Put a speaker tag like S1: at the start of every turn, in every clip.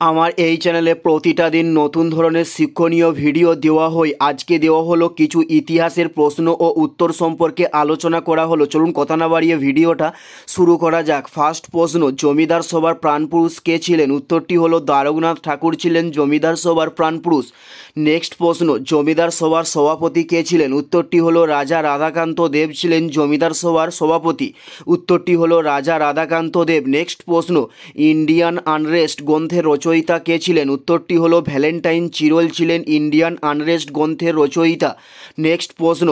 S1: আমার এই চ্যানেলে প্রতিটা দিন নতুন ধরনের শিক্ষণীয় ভিডিও দেওয়া হয়। আজকে দেওয়া হলো কিছু ইতিহাসের প্রশ্ন ও উত্তর সম্পর্কে আলোচনা করা হলো। চলুন কথা না বাড়িয়ে ভিডিওটা শুরু করা যাক। ফার্স্ট প্রশ্ন, জমিদার সভার প্রাণপুরুষ কে ছিলেন? উত্তরটি হলো দ্বারকনাথ ঠাকুর ছিলেন জমিদার সভার প্রাণপুরুষ। নেক্সট প্রশ্ন, জমিদার সভার সভাপতি কে ছিলেন? উত্তরটি হলো রাজা রাধাকান্ত দেব ছিলেন জমিদার সভার সভাপতি। উত্তরটি হলো রাজা রাধাকান্ত দেব। নেক্সট প্রশ্ন, ইন্ডিয়ান আনরেস্ট গ্রন্থের রচয়িতা কে ছিলেন? উত্তরটি হলো ভ্যালেন্টাইন চিরল ছিলেন ইন্ডিয়ান আনরেস্ট গ্রন্থের রচয়িতা। নেক্সট প্রশ্ন,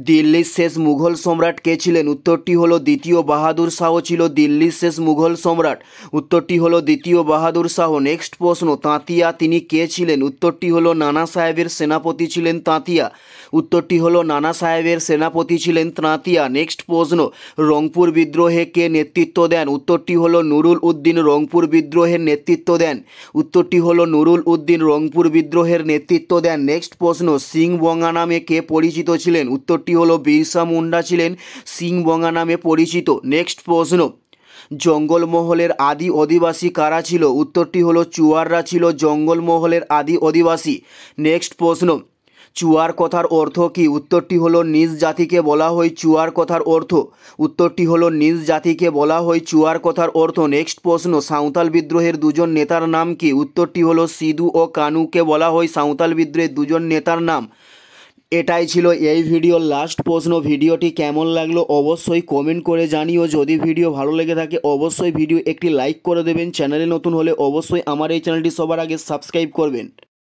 S1: দিল্লির শেষ মুঘল সম্রাট কে ছিলেন? উত্তরটি হলো দ্বিতীয় বাহাদুর শাহ ছিল দিল্লির শেষ মুঘল সম্রাট। উত্তরটি হলো দ্বিতীয় বাহাদুর শাহ। নেক্সট প্রশ্ন, তাঁতিয়া তিনি কে ছিলেন? উত্তরটি হলো নানা সাহেবের সেনাপতি ছিলেন তাঁতিয়া। উত্তরটি হলো নানা সাহেবের সেনাপতি ছিলেন তাঁতিয়া। নেক্সট প্রশ্ন, রংপুর বিদ্রোহে কে নেতৃত্ব দেন? উত্তরটি হলো নুরুল উদ্দিন রংপুর বিদ্রোহের নেতৃত্ব দেন। উত্তরটি হলো নুরুল উদ্দিন রংপুর বিদ্রোহের নেতৃত্ব দেন। নেক্সট প্রশ্ন, সিংবঙ্গা নামে কে পরিচিত ছিলেন? উত্তরটি হলো বিরসা মুন্ডা ছিলেন সিংবঙ্গা নামে পরিচিত। নেক্সট প্রশ্ন, জঙ্গলমহলের আদি অধিবাসী কারা ছিল? উত্তরটি হলো চুয়াররা ছিল জঙ্গলমহলের আদি অধিবাসী। নেক্সট প্রশ্ন, চুয়ার কথার অর্থ কী? উত্তরটি হলো নিজ জাতিকে বলা হয় চুয়ার কথার অর্থ। উত্তরটি হলো নিজ জাতিকে বলা হয় চুয়ার কথার অর্থ। নেক্সট প্রশ্ন, সাঁওতাল বিদ্রোহের দুজন নেতার নাম কি? উত্তরটি হলো সিধু ও কানুকে বলা হয় সাঁওতাল বিদ্রোহের দুজন নেতার নাম। এটাই ছিল এই ভিডিওর লাস্ট প্রশ্ন। ভিডিওটি কেমন লাগলো অবশ্যই কমেন্ট করে জানিও। যদি ভিডিও ভালো লেগে থাকে অবশ্যই ভিডিও একটি লাইক করে দেবেন। চ্যানেলে নতুন হলে অবশ্যই আমার এই চ্যানেলটি সবার আগে সাবস্ক্রাইব করবেন।